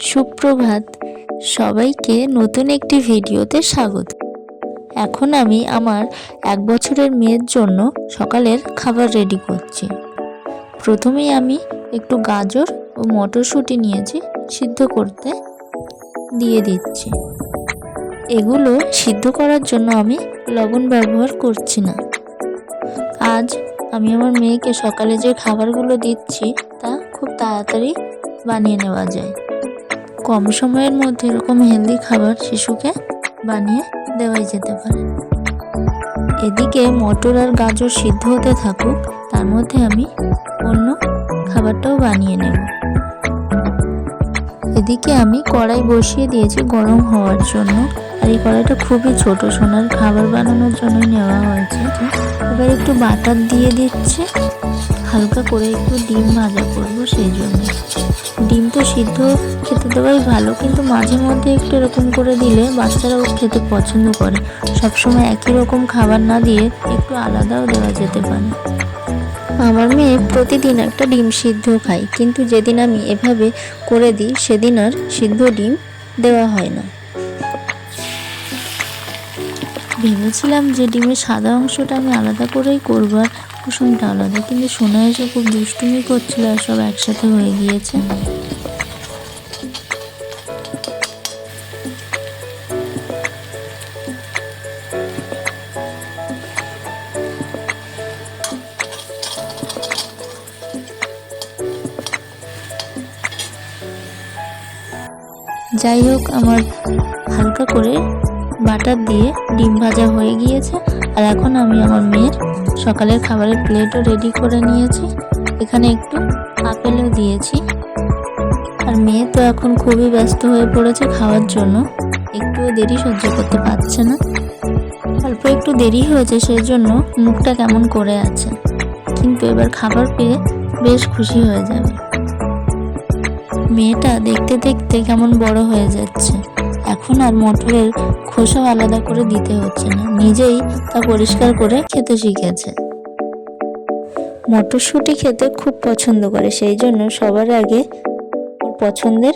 সুপ্রভাত, সবাইকে নতুন একটি ভিডিওতে স্বাগত। এখন আমি আমার 1 বছরের মেয়ের জন্য সকালের খাবার রেডি করছি। প্রথমেই আমি একটু গাজর ও মটরশুঁটি নিয়েছি, সিদ্ধ করতে দিয়ে দিচ্ছি। এগুলো সিদ্ধ করার জন্য আমি লবণ ব্যবহার করছি না। আজ আমি আমার মেয়েকে সকালে যে খাবারগুলো দিচ্ছি তা খুব তাড়াতাড়ি বানিয়ে নেওয়া যায়। কম সময়ের মধ্যে এরকম হেলদি খাবার শিশুকে বানিয়ে দেওয়াই যেতে পারে। এদিকে মটর আর গাজর সিদ্ধ হতে থাকুক, তার মধ্যে আমি অন্য খাবারটাও বানিয়ে নেব। এদিকে আমি কড়াই বসিয়ে দিয়েছি গরম হওয়ার জন্য, আর এই কড়াইটা খুবই ছোট, সোনার খাবার বানানোর জন্যই নেওয়া হয়েছে। এবার একটু বাটার দিয়ে দিচ্ছি, হালকা করে একটু ডিম ভাজা করবো, সেই জন্য। ডিম তো সিদ্ধ খেতে দেওয়াই ভালো, কিন্তু মাঝে মধ্যে একটু এরকম করে দিলে বাচ্চারাও খেতে পছন্দ করে। সবসময় একই রকম খাবার না দিয়ে একটু আলাদাও দেওয়া যেতে পারে। আমার মেয়ে প্রতিদিন একটা ডিম সিদ্ধ খায়, কিন্তু যেদিন আমি এভাবে করে দিই সেদিন আর সিদ্ধ ডিম দেওয়া হয় না। ভেবেছিলাম যে ডিমের সাদা অংশটা আমি আলাদা করেই করবো আর কুসুমটা আলাদা, কিন্তু সোনা এসে খুব দুষ্টুমি করছিল আর সব একসাথে হয়ে গিয়েছে। যাই হোক, আমার হালকা করে বাটার দিয়ে ডিম ভাজা হয়ে গিয়েছে। আর এখন আমি আমার মেয়ের সকালের খাবারের প্লেটও রেডি করে নিয়েছি। এখানে একটু আপেলও দিয়েছি। আর মেয়ে তো এখন খুবই ব্যস্ত হয়ে পড়েছে খাওয়ার জন্য, একটুও দেরি সহ্য করতে পারছে না। অল্প একটু দেরি হয়েছে, সেই জন্য মুখটা কেমন করে আছে, কিন্তু এবার খাবার পেয়ে বেশ খুশি হয়ে যাবে। মেয়েটা দেখতে দেখতে কেমন বড় হয়ে যাচ্ছে। এখন আর মটরের খোসা আলাদা করে দিতে হচ্ছে না, নিজেই তা পরিষ্কার করে খেতে শিখেছে। মটরশুঁটি খেতে খুব পছন্দ করে, সেই জন্য সবার আগে ওর পছন্দের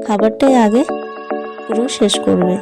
খাবারটাই আগে পুরো শেষ করবে।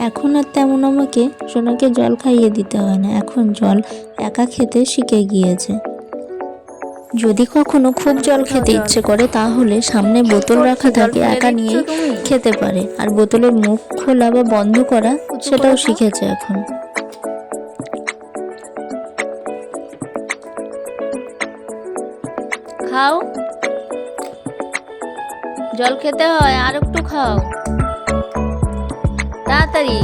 এখন আর তেমন আমাকে সোনাকে জল খাইয়ে দিতে হয় না, এখন জল একা খেতে শিখে গিয়েছে। যদি কখনো খুব জল খেতে ইচ্ছে করে তাহলে সামনে বোতল রাখা থাকে, একা নিয়ে খেতে পারে। আর বোতলের মুখ খোলা বা বন্ধ করা সেটাও শিখেছে এখন। খাও, জল খেতে হয়, আর একটু খাও তাড়াতাড়ি।